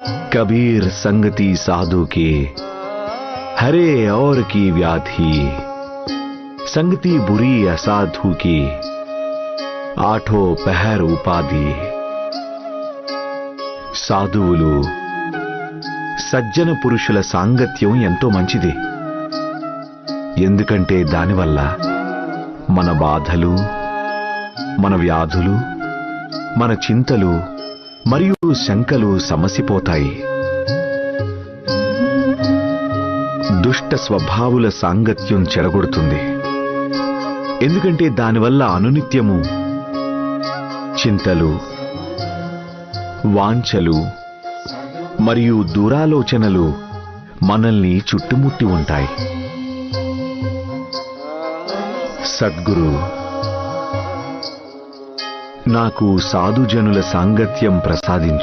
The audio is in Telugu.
कबीर संगति साधु के हरे और की व्याधि संगति बुरी असाधु की आठो पहर उपाधि సాధువులు సజ్జన పురుషుల సాంగత్యం ఎంతో మంచిది. ఎందుకంటే దానివల్ల మన బాధలు, మన వ్యాధులు, మన చింతలు మరియు శంకలు సమసిపోతాయి. దుష్ట స్వభావుల సాంగత్యం చెడగొడుతుంది. ఎందుకంటే దానివల్ల అనునిత్యము చింతలు, వాంఛలు మరియు దురాలోచనలు మనల్ని చుట్టుముట్టి ఉంటాయి. సద్గురు నాకు సాధుజనుల సాంగత్యం ప్రసాదించు.